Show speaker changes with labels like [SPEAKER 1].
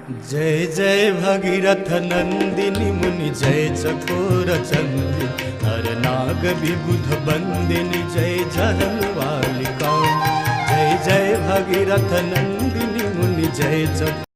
[SPEAKER 1] जय जय भगीरथ नंदिनी मुनि जय चकोर चंदिनी हर नाग विबुध बंदिनी जय जहलवालिका। जय जय भगीरथ नंदिनी मुनि जय चकोर